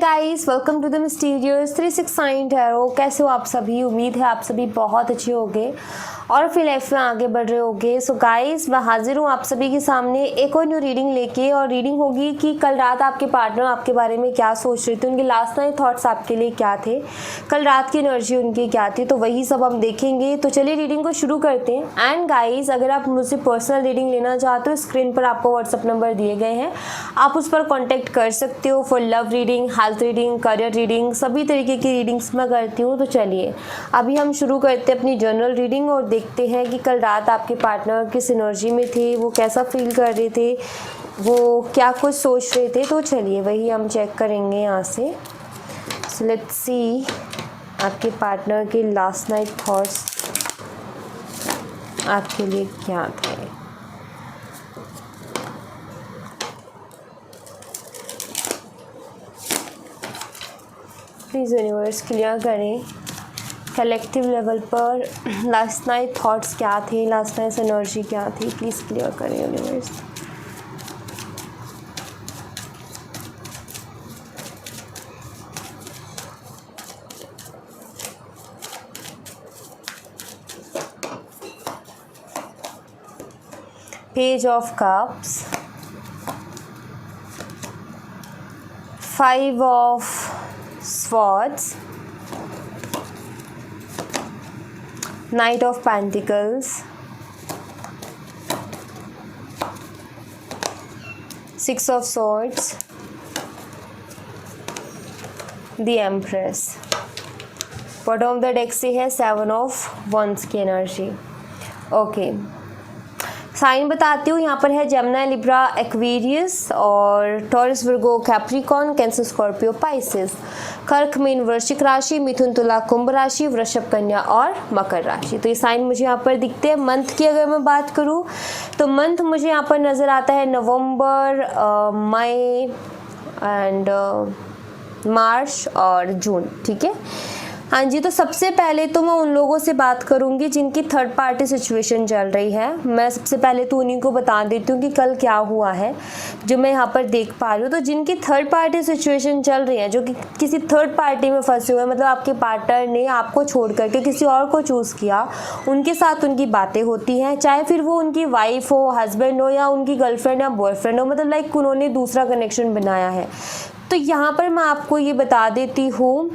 Guys, welcome to the mysterious 369 tarot. कैसे हो आप सभी? उम्मीद है आप सभी बहुत अच्छे होंगे और फिर लाइफ में आगे बढ़ रहे होंगे। सो गाइस, मैं हाजिर हूँ आप सभी के सामने एक और न्यू रीडिंग लेके, और रीडिंग होगी कि कल रात आपके पार्टनर आपके बारे में क्या सोच रहे थे, उनके लास्ट नाइट थॉट्स आपके लिए क्या थे, कल रात की एनर्जी उनकी क्या थी, तो वही सब हम देखेंगे। तो चलिए रीडिंग को शुरू करते हैं। एंड गाइस, अगर आप मुझसे पर्सनल रीडिंग लेना चाहते हो, स्क्रीन पर आपको व्हाट्सअप नंबर दिए गए हैं, आप उस पर कॉन्टेक्ट कर सकते हो for love reading, health reading, career reading, सभी तरीके की रीडिंग्स मैं करती हूँ। तो चलिए अभी हम शुरू करते हैं अपनी जनरल रीडिंग और देखते हैं कि कल रात आपके पार्टनर किस एनर्जी में थे, वो कैसा फील कर रहे थे, वो क्या कुछ सोच रहे थे। तो चलिए वही हम चेक करेंगे यहाँ से। सो लेट्स सी आपके पार्टनर के लास्ट नाइट थॉट्स आपके लिए क्या थे। प्लीज़ यूनिवर्स क्लियर करें कलेक्टिव लेवल पर लास्ट नाइट थॉट्स क्या थे, लास्ट नाइट एनर्जी क्या थी। प्लीज़ क्लियर करें universe. Page of cups, 5 of swords, Knight of Pentacles, 6 of Swords, The Empress। Bottom of the deck से है 7 ऑफ Wands की एनर्जी। ओके, साइन बताती हूँ। यहाँ पर है जेमिनी, लिब्रा, एक्वेरियस और टॉरस, वर्गो, कैप्रिकॉर्न, कैंसर, स्कॉर्पियो, पाइसेस। कर्क, मीन, वृश्चिक राशि, मिथुन, तुला, कुंभ राशि, वृषभ, कन्या और मकर राशि। तो ये साइन मुझे यहाँ पर दिखते हैं। मंथ की अगर मैं बात करूँ तो मंथ मुझे यहाँ पर नज़र आता है नवंबर, मई एंड मार्च और जून। ठीक है, हाँ जी। तो सबसे पहले तो मैं उन लोगों से बात करूंगी जिनकी थर्ड पार्टी सिचुएशन चल रही है। मैं सबसे पहले तो उन्हीं को बता देती हूँ कि कल क्या हुआ है जो मैं यहाँ पर देख पा रही हूँ। तो जिनकी थर्ड पार्टी सिचुएशन चल रही है, जो कि किसी थर्ड पार्टी में फंसे हुए हैं, मतलब आपके पार्टनर ने आपको छोड़ करके किसी और को चूज़ किया, उनके साथ उनकी बातें होती हैं, चाहे फिर वो उनकी वाइफ हो, हस्बैंड हो, या उनकी गर्लफ्रेंड या बॉयफ्रेंड हो, मतलब लाइक उन्होंने दूसरा कनेक्शन बनाया है। तो यहाँ पर मैं आपको ये बता देती हूँ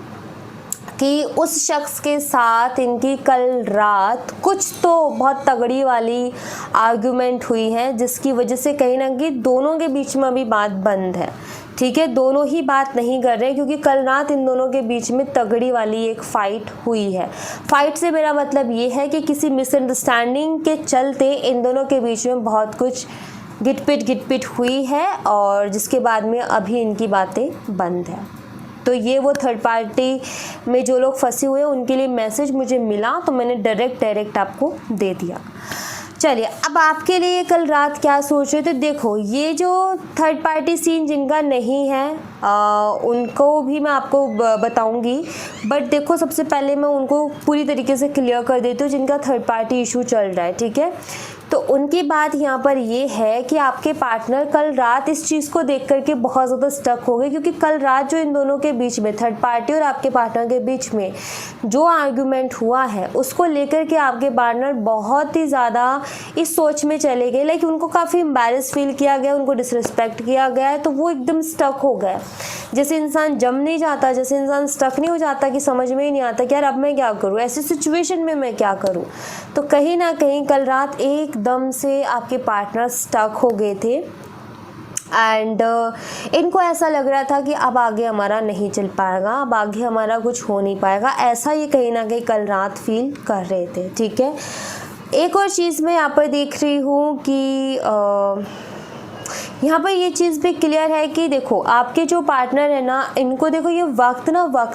कि उस शख्स के साथ इनकी कल रात कुछ तो बहुत तगड़ी वाली आर्गुमेंट हुई है, जिसकी वजह से कहीं ना कहीं दोनों के बीच में अभी बात बंद है। ठीक है, दोनों ही बात नहीं कर रहे क्योंकि कल रात इन दोनों के बीच में तगड़ी वाली एक फ़ाइट हुई है। फ़ाइट से मेरा मतलब ये है कि किसी मिसअंडरस्टैंडिंग के चलते इन दोनों के बीच में बहुत कुछ गिटपिट हुई है, और जिसके बाद में अभी इनकी बातें बंद है। तो ये वो थर्ड पार्टी में जो लोग फंसे हुए हैं उनके लिए मैसेज मुझे मिला, तो मैंने डायरेक्ट आपको दे दिया। चलिए, अब आपके लिए कल रात क्या सोच रहे थे। देखो, ये जो थर्ड पार्टी सीन जिनका नहीं है उनको भी मैं आपको बताऊंगी, बट देखो सबसे पहले मैं उनको पूरी तरीके से क्लियर कर देती हूँ जिनका थर्ड पार्टी इशू चल रहा है। ठीक है, तो उनकी बात यहाँ पर ये है कि आपके पार्टनर कल रात इस चीज़ को देख करके बहुत ज़्यादा स्टक हो गए, क्योंकि कल रात जो इन दोनों के बीच में, थर्ड पार्टी और आपके पार्टनर के बीच में जो आर्गुमेंट हुआ है, उसको लेकर के आपके पार्टनर बहुत ही ज़्यादा इस सोच में चले गए, लाइक उनको काफ़ी एम्बैरेस फील किया गया, उनको डिसरिस्पेक्ट किया गया है, तो वो एकदम स्टक हो गए। जैसे इंसान जम नहीं जाता, जैसे इंसान स्टक नहीं हो जाता कि समझ में ही नहीं आता कि यार अब मैं क्या करूँ, ऐसी सिचुएशन में मैं क्या करूँ। तो कहीं ना कहीं कल रात एकदम से आपके पार्टनर स्टक हो गए थे, एंड इनको ऐसा लग रहा था कि अब आगे हमारा नहीं चल पाएगा, अब आगे हमारा कुछ हो नहीं पाएगा, ऐसा ये कहीं ना कहीं कल रात फील कर रहे थे। ठीक है, एक और चीज़ मैं यहाँ पर देख रही हूँ कि यहाँ पर ये चीज़ भी क्लियर है कि देखो आपके जो पार्टनर है ना, इनको देखो ये वक्त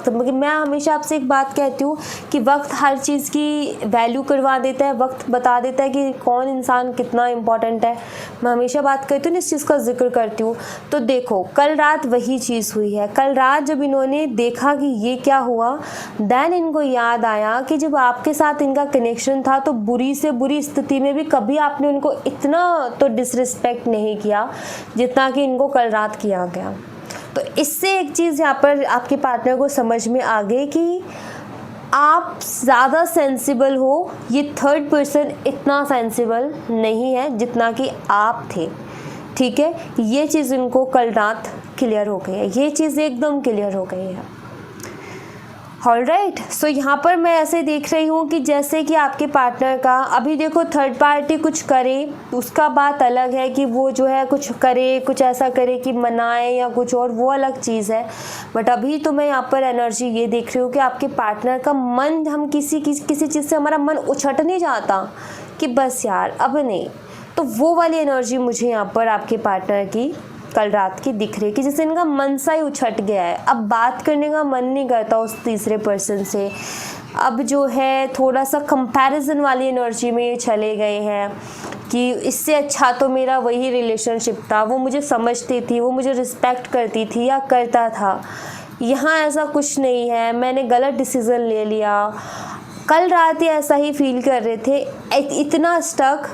मैं हमेशा आपसे एक बात कहती हूँ कि वक्त हर चीज़ की वैल्यू करवा देता है, वक्त बता देता है कि कौन इंसान कितना इम्पोर्टेंट है। मैं हमेशा बात करती हूँ, इस चीज़ का जिक्र करती हूँ। तो देखो कल रात वही चीज़ हुई है। कल रात जब इन्होंने देखा कि ये क्या हुआ, देन इनको याद आया कि जब आपके साथ इनका कनेक्शन था तो बुरी से बुरी स्थिति में भी कभी आपने उनको इतना तो डिसरिस्पेक्ट नहीं किया जितना कि इनको कल रात किया गया। तो इससे एक चीज़ यहाँ पर आपके पार्टनर को समझ में आ गई कि आप ज़्यादा सेंसिबल हो, ये थर्ड पर्सन इतना सेंसिबल नहीं है जितना कि आप थे, ठीक है। ये चीज़ इनको कल रात क्लियर हो गई है, ये चीज़ एकदम क्लियर हो गई है। ऑलराइट, सो यहाँ पर मैं ऐसे देख रही हूँ कि जैसे कि आपके पार्टनर का अभी देखो थर्ड पार्टी कुछ करे, उसका बात अलग है कि वो जो है कुछ करे, कुछ ऐसा करे कि मनाए या कुछ और, वो अलग चीज़ है। बट अभी तो मैं यहाँ पर एनर्जी ये देख रही हूँ कि आपके पार्टनर का मन, हम किसी चीज़ से हमारा मन उछट नहीं जाता कि बस यार अब नहीं, तो वो वाली एनर्जी मुझे यहाँ पर आपके पार्टनर की कल रात की दिख रही है कि जैसे इनका मन सा ही उछट गया है, अब बात करने का मन नहीं करता उस तीसरे पर्सन से। अब जो है थोड़ा सा कंपैरिजन वाली एनर्जी में ये चले गए हैं कि इससे अच्छा तो मेरा वही रिलेशनशिप था, वो मुझे समझती थी, वो मुझे रिस्पेक्ट करती थी या करता था, यहाँ ऐसा कुछ नहीं है, मैंने गलत डिसीज़न ले लिया। कल रात ये ऐसा ही फील कर रहे थे, इतना स्टक,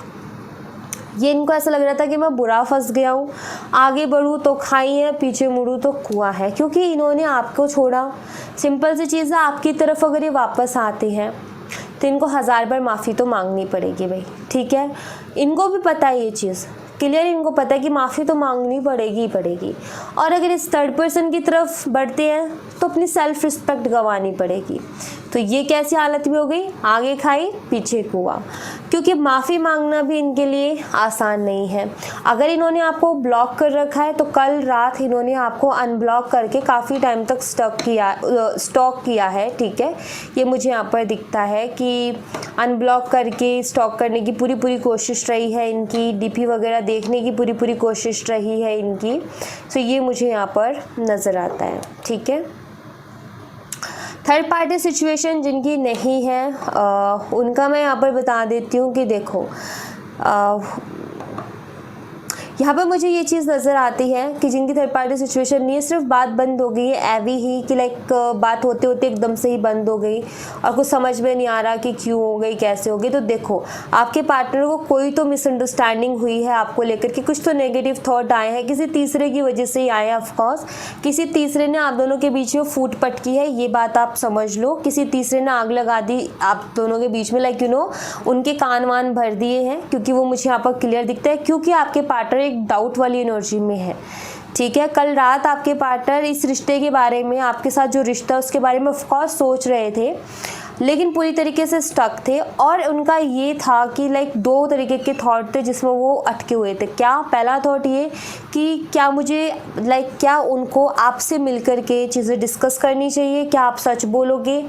ये इनको ऐसा लग रहा था कि मैं बुरा फंस गया हूँ, आगे बढ़ूँ तो खाई है, पीछे मुड़ूँ तो कुआं है, क्योंकि इन्होंने आपको छोड़ा। सिंपल सी चीज़ है, आपकी तरफ अगर ये वापस आते हैं तो इनको 1000 बार माफ़ी तो मांगनी पड़ेगी भाई, ठीक है। इनको भी पता है ये चीज़, क्लियर, इनको पता है कि माफ़ी तो मांगनी पड़ेगी ही पड़ेगी। और अगर इस थर्ड पर्सन की तरफ बढ़ते हैं तो अपनी सेल्फ रिस्पेक्ट गंवानी पड़ेगी। तो ये कैसी हालत में हो गई, आगे खाई पीछे कुआं, क्योंकि माफ़ी मांगना भी इनके लिए आसान नहीं है। अगर इन्होंने आपको ब्लॉक कर रखा है तो कल रात इन्होंने आपको अनब्लॉक करके काफ़ी टाइम तक स्टॉक किया है, ठीक है। ये मुझे यहाँ पर दिखता है कि अनब्लॉक करके स्टॉक करने की पूरी कोशिश रही है इनकी, डीपी वगैरह देखने की पूरी कोशिश रही है इनकी। तो ये मुझे यहाँ पर नज़र आता है, ठीक है। थर्ड पार्टी सिचुएशन जिनकी नहीं है उनका मैं यहाँ पर बता देती हूँ कि देखो यहाँ पर मुझे ये चीज़ नज़र आती है कि जिनकी थर्ड पार्टी सिचुएशन नहीं है, सिर्फ बात बंद हो गई है एवी ही कि लाइक बात होते होते एकदम से ही बंद हो गई और कुछ समझ में नहीं आ रहा कि क्यों हो गई, कैसे हो गई। तो देखो आपके पार्टनर को कोई तो मिसअंडरस्टैंडिंग हुई है आपको लेकर के, कुछ तो नेगेटिव थॉट आए हैं, किसी तीसरे की वजह से ही आए हैं। ऑफकोर्स किसी तीसरे ने आप दोनों के बीच में फूट पटकी है, ये बात आप समझ लो। किसी तीसरे ने आग लगा दी आप दोनों के बीच में, लाइक उनके कान वान भर दिए हैं, क्योंकि वो मुझे यहाँ पर क्लियर दिखता है, क्योंकि आपके पार्टनर एक डाउट वाली एनर्जी में है, ठीक है। कल रात आपके पार्टनर इस रिश्ते के बारे में, आपके साथ जो रिश्ता उसके बारे में ऑफ कोर्स सोच रहे थे, लेकिन पूरी तरीके से स्टक थे। और उनका ये था कि लाइक 2 तरीके के थॉट थे जिसमें वो अटके हुए थे। क्या, पहला थॉट ये कि क्या मुझे क्या उनको आपसे मिलकर के चीज़ें डिस्कस करनी चाहिए, क्या आप सच बोलोगे,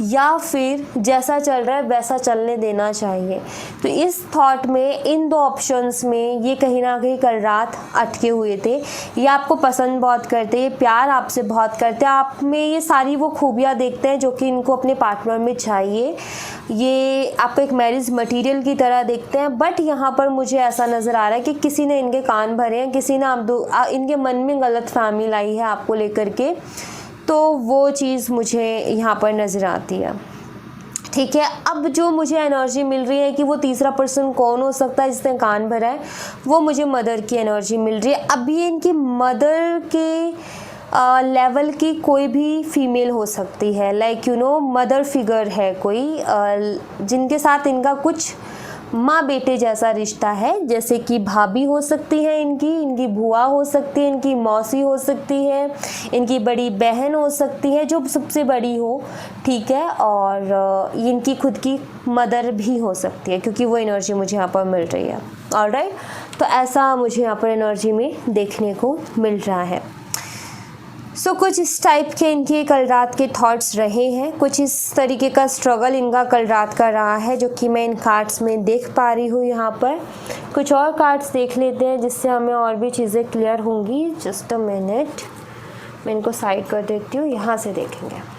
या फिर जैसा चल रहा है वैसा चलने देना चाहिए। तो इस थॉट में, इन 2 ऑप्शंस में ये कहीं ना कहीं कल रात अटके हुए थे। ये आपको पसंद बहुत करते, ये प्यार आपसे बहुत करते, आप में ये सारी वो खूबियाँ देखते हैं जो कि इनको अपने पार्टनर में चाहिए। ये आपको एक मैरिज मटेरियल की तरह देखते हैं। बट यहाँ पर मुझे ऐसा नज़र आ रहा है कि किसी ने इनके कान भरे हैं, किसी ने इनके मन में गलत फहमी लाई है आपको लेकर के, तो वो चीज़ मुझे यहाँ पर नज़र आती है, ठीक है। अब जो मुझे एनर्जी मिल रही है कि वो तीसरा पर्सन कौन हो सकता है जिसने कान भरा है, वो मुझे मदर की एनर्जी मिल रही है। अब ये इनकी मदर के लेवल की कोई भी फीमेल हो सकती है, लाइक मदर फिगर है कोई, जिनके साथ इनका कुछ माँ बेटे जैसा रिश्ता है, जैसे कि भाभी हो सकती है इनकी बुआ हो सकती है, इनकी मौसी हो सकती है, इनकी बड़ी बहन हो सकती है जो सबसे बड़ी हो, ठीक है। और इनकी खुद की मदर भी हो सकती है, क्योंकि वो एनर्जी मुझे यहाँ पर मिल रही है। ऑलराइट, तो ऐसा मुझे यहाँ पर एनर्जी में देखने को मिल रहा है। सो कुछ इस टाइप के इनके कल रात के थॉट्स रहे हैं, कुछ इस तरीके का स्ट्रगल इनका कल रात का रहा है, जो कि मैं इन कार्ड्स में देख पा रही हूँ। यहाँ पर कुछ और कार्ड्स देख लेते हैं जिससे हमें और भी चीज़ें क्लियर होंगी। जस्ट अ मिनट, मैं इनको साइड कर देती हूँ, यहाँ से देखेंगे।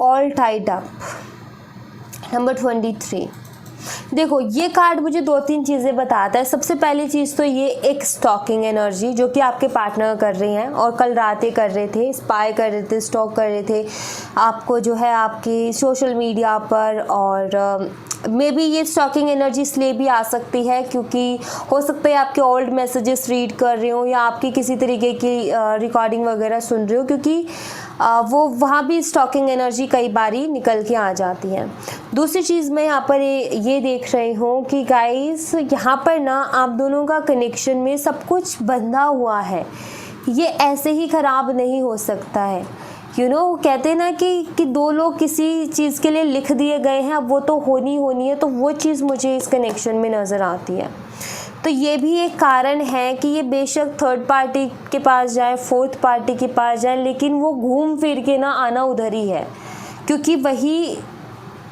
All tied up. नंबर 23, देखो ये कार्ड मुझे 2-3 चीज़ें बताता है। सबसे पहली चीज़ तो ये एक स्टॉकिंग एनर्जी जो कि आपके पार्टनर कर रहे हैं और कल रात ही कर रहे थे, स्पाई कर रहे थे, स्टॉक कर रहे थे आपको जो है आपकी सोशल मीडिया पर। और मे बी ये स्टॉकिंग एनर्जी इसलिए भी आ सकती है क्योंकि हो सकता है आपके ओल्ड मैसेजेस रीड कर रहे हो या आपकी किसी तरीके की रिकॉर्डिंग वगैरह सुन रहे हो, क्योंकि वो वहाँ भी स्टॉकिंग एनर्जी कई बारी निकल के आ जाती है। दूसरी चीज़ मैं यहाँ पर ये देख रही हूँ कि गाइस यहाँ पर ना आप दोनों का कनेक्शन में सब कुछ बंधा हुआ है, ये ऐसे ही ख़राब नहीं हो सकता है। कहते हैं ना कि दो लोग किसी चीज़ के लिए लिख दिए गए हैं, अब वो तो होनी है, तो वो चीज़ मुझे इस कनेक्शन में नज़र आती है। तो ये भी एक कारण है कि ये बेशक थर्ड पार्टी के पास जाए, फोर्थ पार्टी के पास जाए, लेकिन वो घूम फिर के ना आना उधर ही है, क्योंकि वही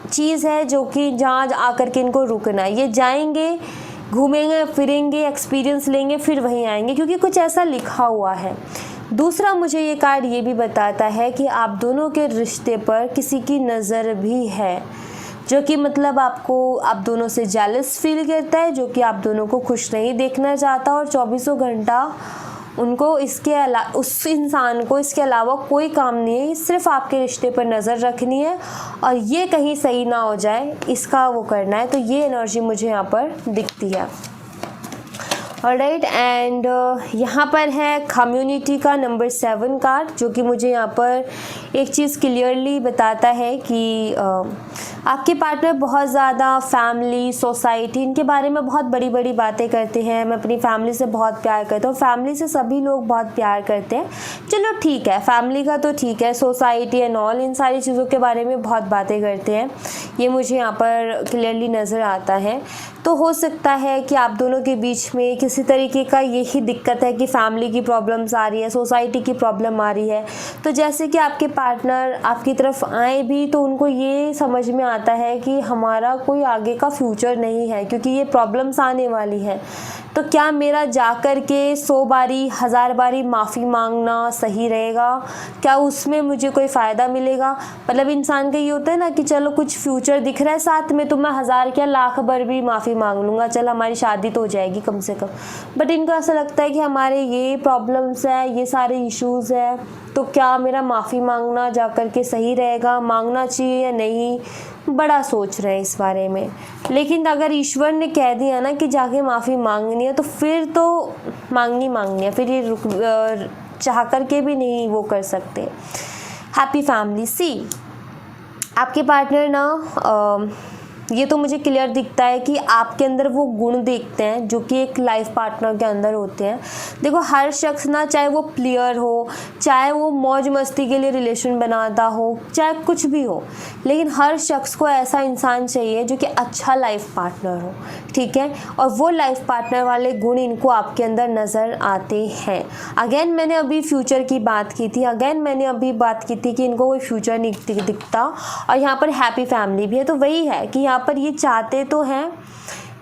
चीज़ है जो कि जहाँ आकर के इनको रुकना है। ये जाएंगे, घूमेंगे फिरेंगे, एक्सपीरियंस लेंगे, फिर वहीं आएंगे, क्योंकि कुछ ऐसा लिखा हुआ है। दूसरा मुझे ये कार्ड ये भी बताता है कि आप दोनों के रिश्ते पर किसी की नज़र भी है, जो कि मतलब आप दोनों से जेलस फील करता है, जो कि आप दोनों को खुश नहीं देखना चाहता और 24 घंटा उनको उस इंसान को इसके अलावा कोई काम नहीं है, सिर्फ आपके रिश्ते पर नज़र रखनी है और ये कहीं सही ना हो जाए इसका वो करना है। तो ये एनर्जी मुझे यहाँ पर दिखती है। ऑलराइट, एंड यहाँ पर है कम्युनिटी का नंबर 7 कार्ड, जो कि मुझे यहाँ पर एक चीज़ क्लियरली बताता है कि आपके पार्टनर बहुत ज़्यादा फैमिली, सोसाइटी, इनके बारे में बहुत बड़ी बड़ी बातें करते हैं। मैं अपनी फैमिली से बहुत प्यार करता हूँ, फैमिली से सभी लोग बहुत प्यार करते हैं, चलो ठीक है, फैमिली का तो ठीक है, सोसाइटी एंड ऑल, इन सारी चीज़ों के बारे में बहुत बातें करते हैं, ये मुझे यहाँ पर क्लियरली नज़र आता है। तो हो सकता है कि आप दोनों के बीच में किसी तरीके का यही दिक्कत है कि फैमिली की प्रॉब्लम्स आ रही है, सोसाइटी की प्रॉब्लम आ रही है। तो जैसे कि आपके पार्टनर आपकी तरफ आए भी तो उनको ये समझ में आता है कि हमारा कोई आगे का फ्यूचर नहीं है, क्योंकि ये प्रॉब्लम्स आने वाली है। तो क्या मेरा जाकर के 100 बारी 1000 बारी माफ़ी मांगना सही रहेगा? क्या उसमें मुझे कोई फ़ायदा मिलेगा? मतलब इंसान का ये होता है ना कि चलो कुछ फ्यूचर दिख रहा है साथ में, तो मैं 1000 क्या लाख बार भी माफ़ी मांग लूँगा, चल हमारी शादी तो हो जाएगी कम से कम। बट इनको ऐसा लगता है कि हमारे ये प्रॉब्लम्स है, ये सारे इश्यूज़ है, तो क्या मेरा माफ़ी मांगना जाकर के सही रहेगा, मांगना चाहिए या नहीं, बड़ा सोच रहे हैं इस बारे में। लेकिन अगर ईश्वर ने कह दिया ना कि जाके माफ़ी मांगनी है, तो फिर तो मांगनी है, फिर ये चाह कर के भी नहीं वो कर सकते। हैप्पी फैमिली, सी आपके पार्टनर ना ये तो मुझे क्लियर दिखता है कि आपके अंदर वो गुण देखते हैं जो कि एक लाइफ पार्टनर के अंदर होते हैं। देखो हर शख्स ना, चाहे वो प्लेयर हो, चाहे वो मौज मस्ती के लिए रिलेशन बनाता हो, चाहे कुछ भी हो, लेकिन हर शख्स को ऐसा इंसान चाहिए जो कि अच्छा लाइफ पार्टनर हो, ठीक है। और वो लाइफ पार्टनर वाले गुण इनको आपके अंदर नज़र आते हैं। अगेन मैंने अभी फ्यूचर की बात की थी, कि इनको कोई फ्यूचर नहीं दिखता। और यहाँ पर हैप्पी फैमिली भी है, तो वही है कि यहाँ पर ये चाहते तो हैं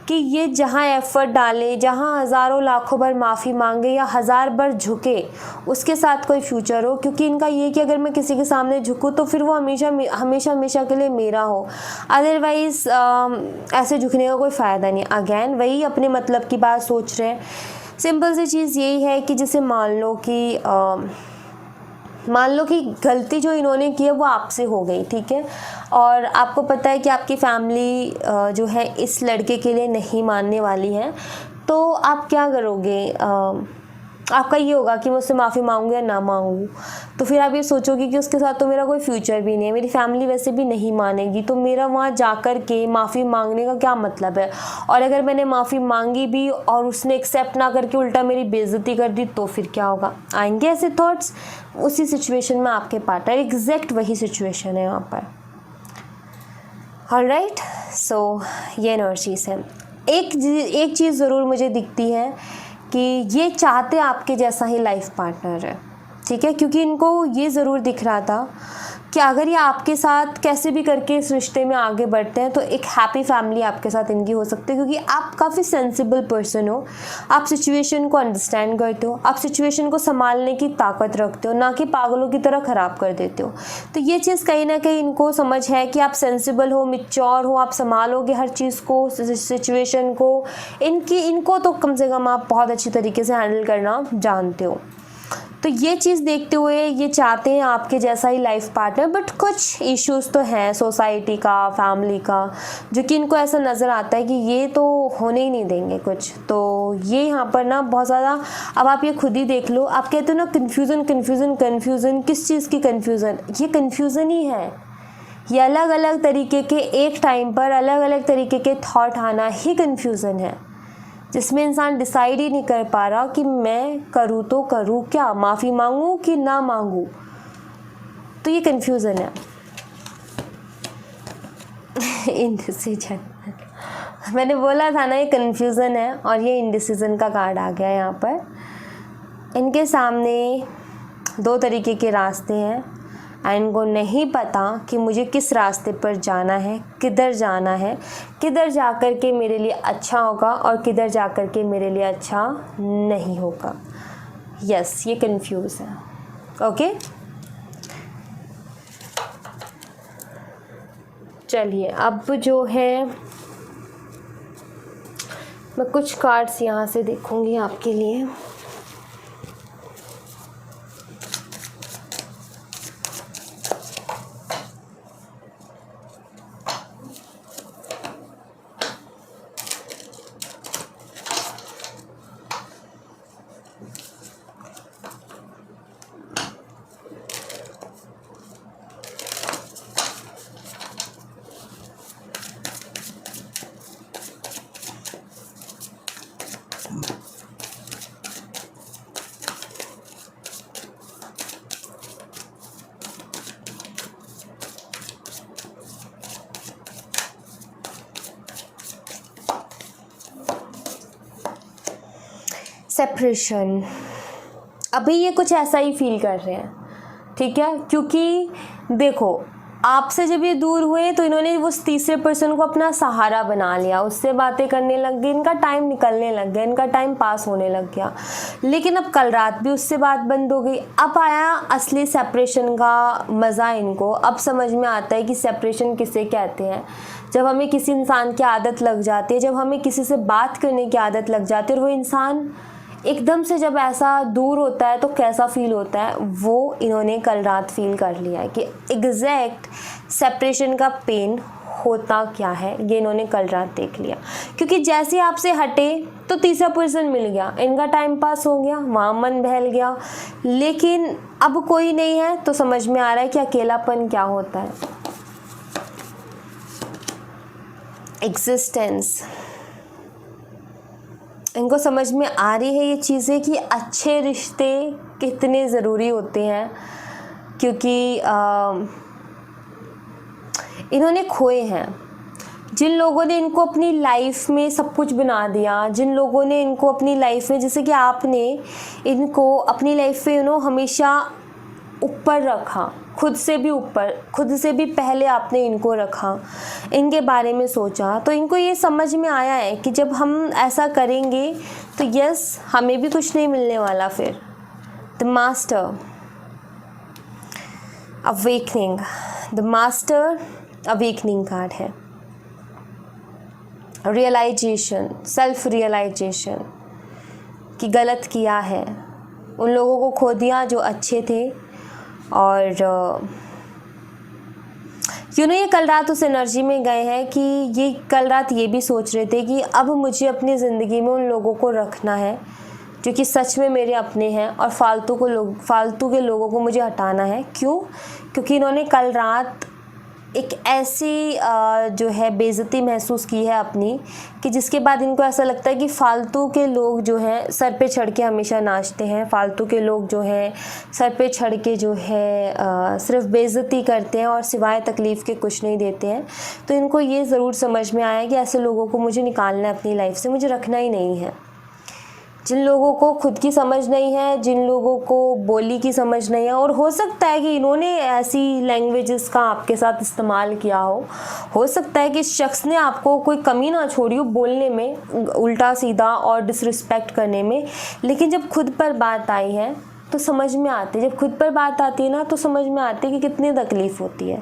कि ये जहाँ एफर्ट डालें, जहाँ हज़ारों लाखों बार माफ़ी मांगे या 1000 बार झुके, उसके साथ कोई फ्यूचर हो। क्योंकि इनका ये कि अगर मैं किसी के सामने झुकूँ तो फिर वो हमेशा के लिए मेरा हो, अदरवाइज़ ऐसे झुकने का कोई फ़ायदा नहीं। अगेन वही अपने मतलब की बात सोच रहे हैं। सिंपल सी चीज़ यही है कि जैसे मान लो कि गलती जो इन्होंने की है वो आपसे हो गई, ठीक है, और आपको पता है कि आपकी फैमिली जो है इस लड़के के लिए नहीं मानने वाली है, तो आप क्या करोगे? आपका ये होगा कि मैं उससे माफ़ी मांगूँ या ना मांगूँ। तो फिर आप ये सोचोगे कि उसके साथ तो मेरा कोई फ्यूचर भी नहीं है, मेरी फैमिली वैसे भी नहीं मानेगी, तो मेरा वहाँ जाकर के माफ़ी मांगने का क्या मतलब है? और अगर मैंने माफ़ी मांगी भी और उसने एक्सेप्ट ना करके उल्टा मेरी बेइज्जती कर दी, तो फिर क्या होगा? आएंगे ऐसे थॉट्स। उसी सिचुएशन में आपके पार्टनर, एग्जैक्ट वही सिचुएशन है यहाँ पर। ऑलराइट, सो ये एनर्जीज है। एक चीज़ ज़रूर मुझे दिखती है कि ये चाहते आपके जैसा ही लाइफ पार्टनर है, ठीक है, क्योंकि इनको ये ज़रूर दिख रहा था कि अगर ये आपके साथ कैसे भी करके इस रिश्ते में आगे बढ़ते हैं तो एक हैप्पी फैमिली आपके साथ इनकी हो सकती है, क्योंकि आप काफ़ी सेंसिबल पर्सन हो, आप सिचुएशन को अंडरस्टैंड करते हो, आप सिचुएशन को संभालने की ताकत रखते हो, ना कि पागलों की तरह ख़राब कर देते हो। तो ये चीज़ कहीं ना कहीं इनको समझ है कि आप सेंसिबल हो, मैच्योर हो, आप संभालोगे हर चीज़ को, सिचुएशन को। इनको तो कम से कम आप बहुत अच्छी तरीके से हैंडल करना जानते हो। तो ये चीज़ देखते हुए ये चाहते हैं आपके जैसा ही लाइफ पार्टनर, बट कुछ इश्यूज तो हैं सोसाइटी का, फैमिली का, जो कि इनको ऐसा नज़र आता है कि ये तो होने ही नहीं देंगे कुछ। तो ये यहाँ पर ना बहुत ज़्यादा, अब आप ये खुद ही देख लो, आप कहते हो ना कन्फ्यूज़न कन्फ्यूज़न कन्फ्यूज़न, किस चीज़ की कन्फ्यूज़न? ये कन्फ्यूज़न ही है। ये अलग अलग तरीके के एक टाइम पर अलग अलग तरीके के थॉट आना ही कन्फ्यूज़न है, जिसमें इंसान डिसाइड ही नहीं कर पा रहा कि मैं करूँ तो करूँ क्या, माफ़ी मांगूँ कि ना मांगूँ। तो ये कन्फ्यूज़न है। इनडिसीजन, मैंने बोला था ना ये कन्फ्यूज़न है, और ये इनडिसीजन का कार्ड आ गया यहाँ पर। इनके सामने दो तरीके के रास्ते हैं, इनको नहीं पता कि मुझे किस रास्ते पर जाना है, किधर जाना है, किधर जाकर के मेरे लिए अच्छा होगा और किधर जाकर के मेरे लिए अच्छा नहीं होगा। यस, ये कंफ्यूज है। ओके, चलिए अब जो है मैं कुछ कार्ड्स यहाँ से देखूँगी आपके लिए। सेपरेशन, अभी ये कुछ ऐसा ही फील कर रहे हैं, ठीक है, क्योंकि देखो आपसे जब ये दूर हुए तो इन्होंने वो तीसरे पर्सन को अपना सहारा बना लिया, उससे बातें करने लग गए, इनका टाइम निकलने लग गया, इनका टाइम पास होने लग गया। लेकिन अब कल रात भी उससे बात बंद हो गई। अब आया असली सेपरेशन का मज़ा इनको। अब समझ में आता है कि सेपरेशन किसे कहते हैं। जब हमें किसी इंसान की आदत लग जाती है, जब हमें किसी से बात करने की आदत लग जाती है और वो इंसान एकदम से जब ऐसा दूर होता है तो कैसा फील होता है, वो इन्होंने कल रात फील कर लिया है कि एग्जैक्ट सेपरेशन का पेन होता क्या है, ये इन्होंने कल रात देख लिया। क्योंकि जैसे आपसे हटे तो तीसरा पर्सन मिल गया, इनका टाइम पास हो गया, वहाँ मन बहल गया। लेकिन अब कोई नहीं है तो समझ में आ रहा है कि अकेलापन क्या होता है। एग्जिस्टेंस, इनको समझ में आ रही है ये चीज़ें कि अच्छे रिश्ते कितने ज़रूरी होते हैं, क्योंकि इन्होंने खोए हैं। जिन लोगों ने इनको अपनी लाइफ में सब कुछ बना दिया, जिन लोगों ने इनको अपनी लाइफ में, जैसे कि आपने इनको अपनी लाइफ में हमेशा ऊपर रखा, खुद से भी ऊपर, खुद से भी पहले आपने इनको रखा, इनके बारे में सोचा, तो इनको ये समझ में आया है कि जब हम ऐसा करेंगे तो यस हमें भी कुछ नहीं मिलने वाला। फिर the master awakening, the master awakening card है। रियलाइजेशन, सेल्फ रियलाइजेशन कि गलत किया है, उन लोगों को खो दिया जो अच्छे थे। और ये कल रात उस एनर्जी में गए हैं कि ये कल रात ये भी सोच रहे थे कि अब मुझे अपनी ज़िंदगी में उन लोगों को रखना है जो कि सच में मेरे अपने हैं, और फालतू के लोगों को मुझे हटाना है। क्यों? क्योंकि इन्होंने कल रात एक ऐसी जो है बेइज्जती महसूस की है अपनी, कि जिसके बाद इनको ऐसा लगता है कि फालतू के लोग जो हैं सर पे चढ़ के हमेशा नाचते हैं, फालतू के लोग जो हैं सर पे चढ़ के जो है सिर्फ बेइज्जती करते हैं और सिवाय तकलीफ़ के कुछ नहीं देते हैं। तो इनको ये ज़रूर समझ में आया कि ऐसे लोगों को मुझे निकालना है अपनी लाइफ से, मुझे रखना ही नहीं है। जिन लोगों को खुद की समझ नहीं है, जिन लोगों को बोली की समझ नहीं है, और हो सकता है कि इन्होंने ऐसी लैंग्वेजेस का आपके साथ इस्तेमाल किया हो सकता है कि इस शख्स ने आपको कोई कमी ना छोड़ी हो बोलने में, उल्टा सीधा और डिसरिस्पेक्ट करने में, लेकिन जब खुद पर बात आई है तो समझ में आती है, जब खुद पर बात आती है ना तो समझ में आती है कि कितनी तकलीफ़ होती है।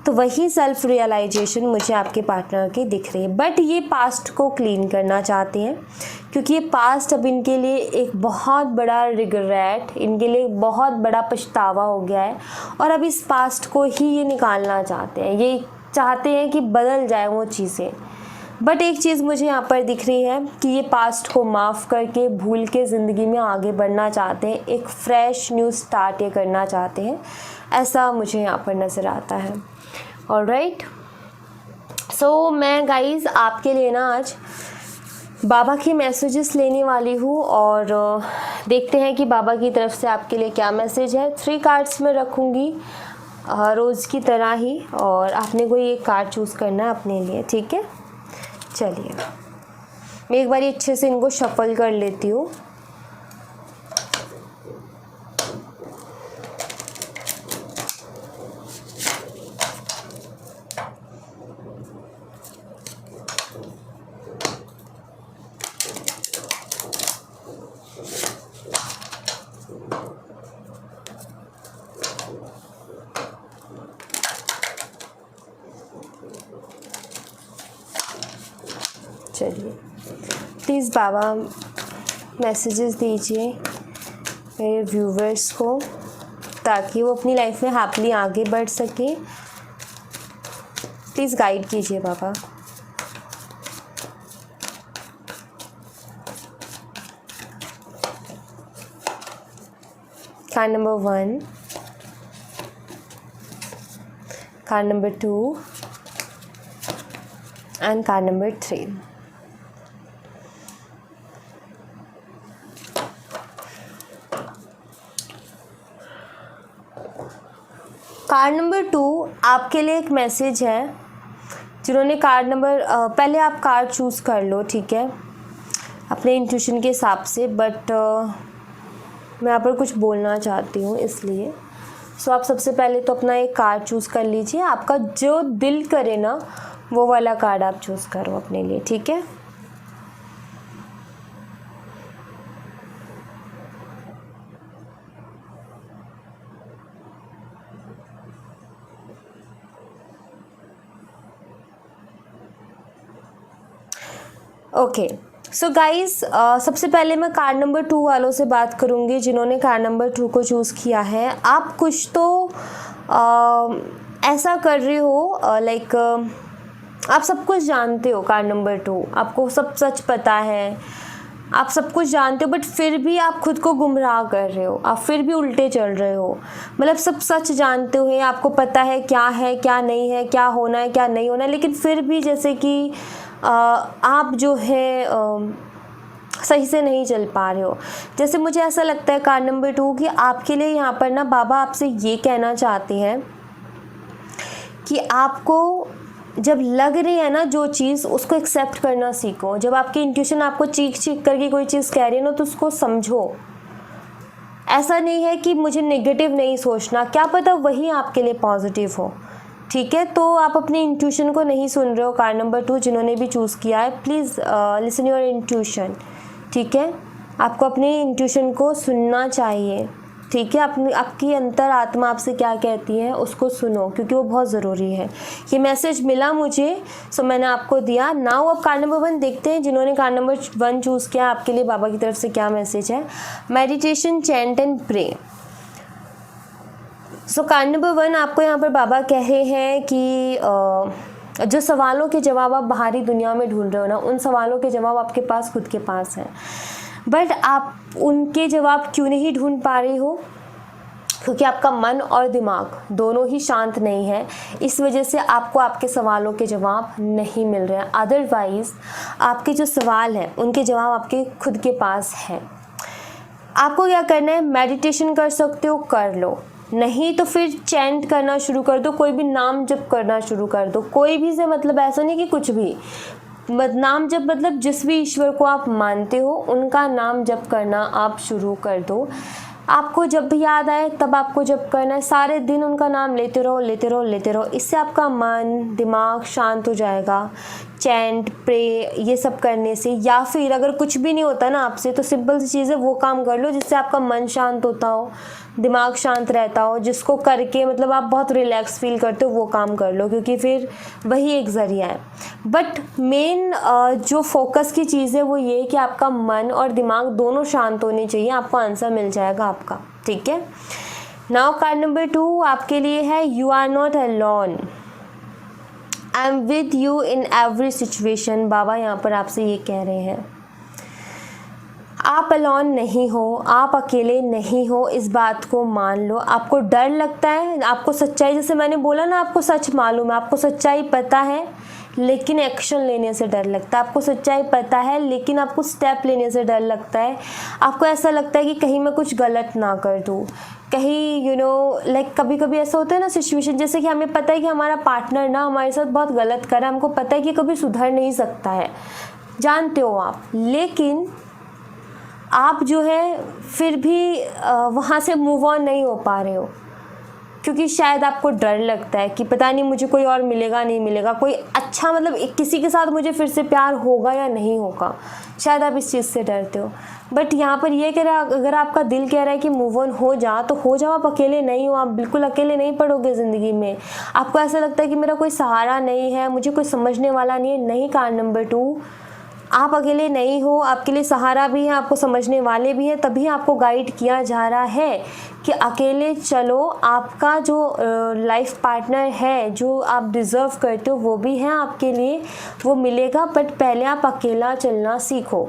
तो वही सेल्फ रियलाइजेशन मुझे आपके पार्टनर की दिख रही है। बट ये पास्ट को क्लीन करना चाहते हैं, क्योंकि ये पास्ट अब इनके लिए एक बहुत बड़ा रिग्रेट, इनके लिए एक बहुत बड़ा पछतावा हो गया है, और अब इस पास्ट को ही ये निकालना चाहते हैं। ये चाहते हैं कि बदल जाए वो चीज़ें। बट एक चीज़ मुझे यहाँ पर दिख रही है कि ये पास्ट को माफ़ करके, भूल के ज़िंदगी में आगे बढ़ना चाहते हैं, एक फ़्रेश न्यू स्टार्ट ये करना चाहते हैं, ऐसा मुझे यहाँ पर नज़र आता है। ऑलराइट, सो मैं गाइज़ आपके लिए ना आज बाबा की मैसेजेस लेने वाली हूँ, और देखते हैं कि बाबा की तरफ से आपके लिए क्या मैसेज है। 3 कार्ड्स में रखूँगी रोज़ की तरह ही, और आपने कोई एक कार्ड चूज़ करना है अपने लिए, ठीक है। चलिए मैं एक बार अच्छे से इनको शफल कर लेती हूँ। चलिए प्लीज़ बाबा मैसेजेस दीजिए मेरे व्यूवर्स को, ताकि वो अपनी लाइफ में हैप्पीली आगे बढ़ सके। प्लीज़ गाइड कीजिए बाबा। Card number 1, card number 2 and card number 3। Card number 2 आपके लिए एक मैसेज है। जिन्होंने कार्ड नंबर पहले आप कार्ड चूज़ कर लो, ठीक है, अपने इंट्यूशन के हिसाब से। बट मैं यहाँ पर कुछ बोलना चाहती हूँ, इसलिए सो आप सबसे पहले तो अपना एक कार्ड चूज़ कर लीजिए। आपका जो दिल करे ना वो वाला कार्ड आप चूज़ करो अपने लिए, ठीक है। ओके, सो गाइज़ सबसे पहले मैं कार्ड नंबर 2 वालों से बात करूँगी, जिन्होंने कार्ड नंबर 2 को चूज़ किया है। आप कुछ तो ऐसा कर रहे हो, लाइक आप सब कुछ जानते हो। कार्ड नंबर 2 आपको सब सच पता है, आप सब कुछ जानते हो, बट फिर भी आप खुद को गुमराह कर रहे हो, आप फिर भी उल्टे चल रहे हो। मतलब सब सच जानते हुए आपको पता है क्या नहीं है, क्या होना है क्या नहीं होना है, लेकिन फिर भी जैसे कि आप जो है सही से नहीं चल पा रहे हो। जैसे मुझे ऐसा लगता है कार्ड नंबर 2 कि आपके लिए यहाँ पर ना बाबा आपसे ये कहना चाहते हैं कि आपको जब लग रही है ना जो चीज़, उसको एक्सेप्ट करना सीखो। जब आपकी इंट्यूशन आपको चीख करके कोई चीज़ कह रही है ना, तो उसको समझो। ऐसा नहीं है कि मुझे नेगेटिव नहीं सोचना, क्या पता वही आपके लिए पॉजिटिव हो, ठीक है। तो आप अपनी इंट्यूशन को नहीं सुन रहे हो। कार्ड नंबर 2 जिन्होंने भी चूज़ किया है, प्लीज़ लिसन योर इंट्यूशन, ठीक है। आपको अपनी इंट्यूशन को सुनना चाहिए, ठीक है। आपकी अंतर आत्मा आपसे क्या कहती है उसको सुनो, क्योंकि वो बहुत ज़रूरी है। ये मैसेज मिला मुझे, सो मैंने आपको दिया। नाउ अब कार्ड नंबर 1 देखते हैं, जिन्होंने कार्ड नंबर 1 चूज़ किया आपके लिए बाबा की तरफ से क्या मैसेज है। Meditation, chant and pray. So card number 1 आपको यहाँ पर बाबा कहे हैं कि जो सवालों के जवाब आप बाहरी दुनिया में ढूंढ रहे हो ना, उन सवालों के जवाब आपके पास खुद के पास हैं, बट आप उनके जवाब क्यों नहीं ढूंढ पा रहे हो? क्योंकि आपका मन और दिमाग दोनों ही शांत नहीं है। इस वजह से आपको आपके सवालों के जवाब नहीं मिल रहे हैं। अदरवाइज़ आपके जो सवाल हैं उनके जवाब आपके खुद के पास हैं। आपको क्या करना है, मेडिटेशन कर सकते हो, कर लो, नहीं तो फिर चैंट करना शुरू कर दो, कोई भी नाम जप करना शुरू कर दो। कोई भी से मतलब ऐसा नहीं कि कुछ भी, नाम जप मतलब जिस भी ईश्वर को आप मानते हो उनका नाम जप करना आप शुरू कर दो। आपको जब भी याद आए तब आपको जप करना है, सारे दिन उनका नाम लेते रहो लेते रहो लेते रहो। इससे आपका मन दिमाग शांत हो जाएगा। चैंट प्रे ये सब करने से, या फिर अगर कुछ भी नहीं होता ना आपसे तो सिंपल सी चीज़ है वो काम कर लो जिससे आपका मन शांत होता हो, दिमाग शांत रहता हो, जिसको करके मतलब आप बहुत रिलैक्स फील करते हो वो काम कर लो, क्योंकि फिर वही एक ज़रिया है। बट मेन जो फोकस की चीज़ है वो ये कि आपका मन और दिमाग दोनों शांत होने चाहिए, आपको आंसर मिल जाएगा आपका। ठीक है, नाउ कार्ड नंबर 2 आपके लिए है you are not alone, I am with you in every situation. बाबा यहाँ पर आपसे ये कह रहे हैं आप अलोन नहीं हो, आप अकेले नहीं हो, इस बात को मान लो। आपको डर लगता है, आपको सच्चाई, जैसे मैंने बोला ना आपको सच मालूम है, आपको सच्चाई पता है लेकिन एक्शन लेने से डर लगता है। आपको सच्चाई पता है लेकिन आपको स्टेप लेने से डर लगता है। आपको ऐसा लगता है कि कहीं मैं कुछ गलत ना कर दूँ, कहीं लाइक कभी कभी ऐसा होता है ना सिचुएशन, जैसे कि हमें पता है कि हमारा पार्टनर ना हमारे साथ बहुत गलत कर रहा है, हमको पता है कि कभी सुधर नहीं सकता है, जानते हो आप, लेकिन आप जो है फिर भी वहाँ से मूव ऑन नहीं हो पा रहे हो, क्योंकि शायद आपको डर लगता है कि पता नहीं मुझे कोई और मिलेगा नहीं मिलेगा, कोई अच्छा मतलब किसी के साथ मुझे फिर से प्यार होगा या नहीं होगा, शायद आप इस चीज़ से डरते हो। बट यहाँ पर ये कह रहा है अगर आपका दिल कह रहा है कि मूव ऑन हो जा तो हो जाओ, आप अकेले नहीं हो, आप बिल्कुल अकेले नहीं पड़ोगे ज़िंदगी में। आपको ऐसा लगता है कि मेरा कोई सहारा नहीं है, मुझे कोई समझने वाला नहीं है, नहीं। कार्ड नंबर 2 आप अकेले नहीं हो, आपके लिए सहारा भी है, आपको समझने वाले भी हैं, तभी आपको गाइड किया जा रहा है कि अकेले चलो। आपका जो लाइफ पार्टनर है जो आप डिज़र्व करते हो वो भी है आपके लिए, वो मिलेगा, बट पहले आप अकेला चलना सीखो।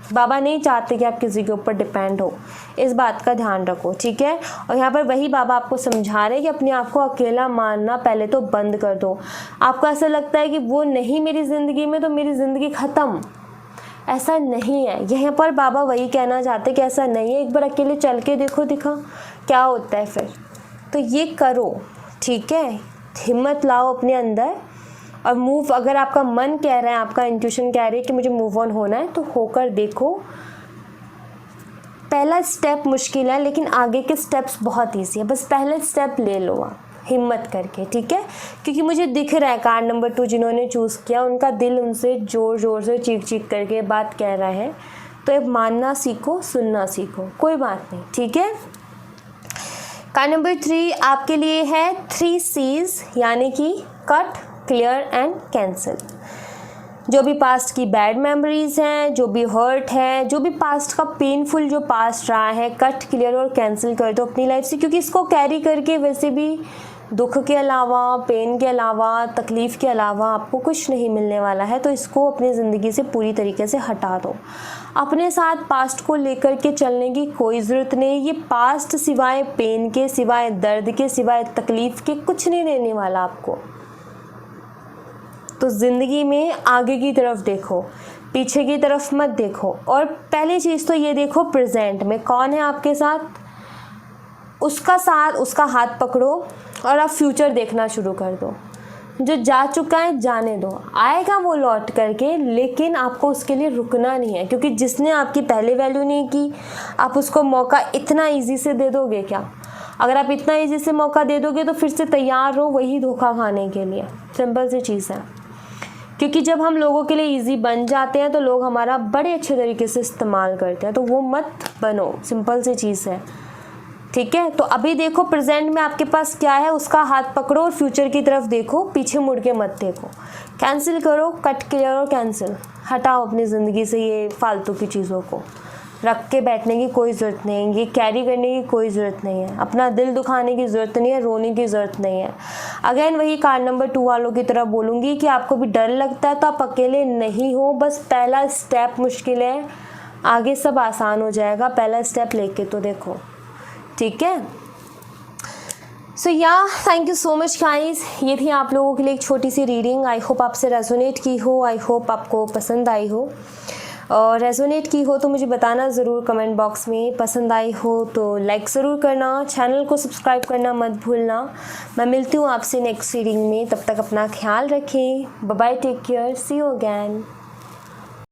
बाबा नहीं चाहते कि आप किसी के ऊपर डिपेंड हो, इस बात का ध्यान रखो। ठीक है, और यहाँ पर वही बाबा आपको समझा रहे हैं कि अपने आप को अकेला मानना पहले तो बंद कर दो। आपको ऐसा लगता है कि वो नहीं मेरी ज़िंदगी में तो मेरी ज़िंदगी ख़त्म, ऐसा नहीं है। यहाँ पर बाबा वही कहना चाहते कि ऐसा नहीं है, एक बार अकेले चल के देखो, दिखा क्या होता है फिर, तो ये करो। ठीक है, हिम्मत लाओ अपने अंदर और मूव। अगर आपका मन कह रहा है, आपका इंट्यूशन कह रही है कि मुझे मूव ऑन होना है तो होकर देखो। पहला स्टेप मुश्किल है लेकिन आगे के स्टेप्स बहुत ईजी है, बस पहला स्टेप ले लो आप हिम्मत करके। ठीक है, क्योंकि मुझे दिख रहा है कार्ड नंबर 2 जिन्होंने चूज़ किया उनका दिल उनसे ज़ोर ज़ोर से चीख चीख करके बात कह रहा है, तो अब मानना सीखो, सुनना सीखो, कोई बात नहीं। ठीक है, कार्ड नंबर 3 आपके लिए है 3 C's, यानी कि कट, क्लियर एंड कैंसिल। जो भी पास्ट की बैड मेमोरीज़ हैं, जो भी हर्ट है, जो भी पास्ट का पेनफुल जो पास्ट रहा है, कट, क्लियर और कैंसिल कर दो अपनी लाइफ से, क्योंकि इसको कैरी करके वैसे भी दुख के अलावा, पेन के अलावा, तकलीफ़ के अलावा आपको कुछ नहीं मिलने वाला है। तो इसको अपनी ज़िंदगी से पूरी तरीके से हटा दो। अपने साथ पास्ट को लेकर के चलने की कोई ज़रूरत नहीं। ये पास्ट सिवाय पेन के, सिवाय दर्द के, सिवाय तकलीफ़ के कुछ नहीं देने वाला आपको। तो ज़िंदगी में आगे की तरफ देखो, पीछे की तरफ मत देखो। और पहली चीज़ तो ये देखो प्रेजेंट में कौन है आपके साथ, उसका हाथ पकड़ो और आप फ्यूचर देखना शुरू कर दो। जो जा चुका है जाने दो, आएगा वो लौट करके, लेकिन आपको उसके लिए रुकना नहीं है, क्योंकि जिसने आपकी पहले वैल्यू नहीं की आप उसको मौका इतना ईजी से दे दोगे क्या? अगर आप इतना ईजी से मौका दे दोगे तो फिर से तैयार रहो वही धोखा खाने के लिए। सिंपल सी चीज़ है, क्योंकि जब हम लोगों के लिए इजी बन जाते हैं तो लोग हमारा बड़े अच्छे तरीके से इस्तेमाल करते हैं, तो वो मत बनो। सिंपल सी चीज़ है। ठीक है, तो अभी देखो प्रेजेंट में आपके पास क्या है, उसका हाथ पकड़ो और फ्यूचर की तरफ देखो, पीछे मुड़ के मत देखो। कैंसिल करो, कट, क्लियर और कैंसिल। हटाओ अपनी ज़िंदगी से ये फालतू की चीज़ों को, रख के बैठने की कोई ज़रूरत नहीं है, ये कैरी करने की कोई ज़रूरत नहीं है, अपना दिल दुखाने की ज़रूरत नहीं है, रोने की ज़रूरत नहीं है। अगेन वही कार्ड नंबर 2 वालों की तरह बोलूँगी कि आपको भी डर लगता है तो आप अकेले नहीं हो, बस पहला स्टेप मुश्किल है, आगे सब आसान हो जाएगा। पहला स्टेप लेके तो देखो। ठीक है, so thank you so much guys. ये थी आप लोगों के लिए एक छोटी सी रीडिंग। आई होप आपसे रेजोनेट की हो, आई होप आपको पसंद आई हो। और रेजोनेट की हो तो मुझे बताना ज़रूर कमेंट बॉक्स में। पसंद आई हो तो लाइक ज़रूर करना, चैनल को सब्सक्राइब करना मत भूलना। मैं मिलती हूँ आपसे नेक्स्ट रीडिंग में, तब तक अपना ख्याल रखें। Bye bye, take care, see you again.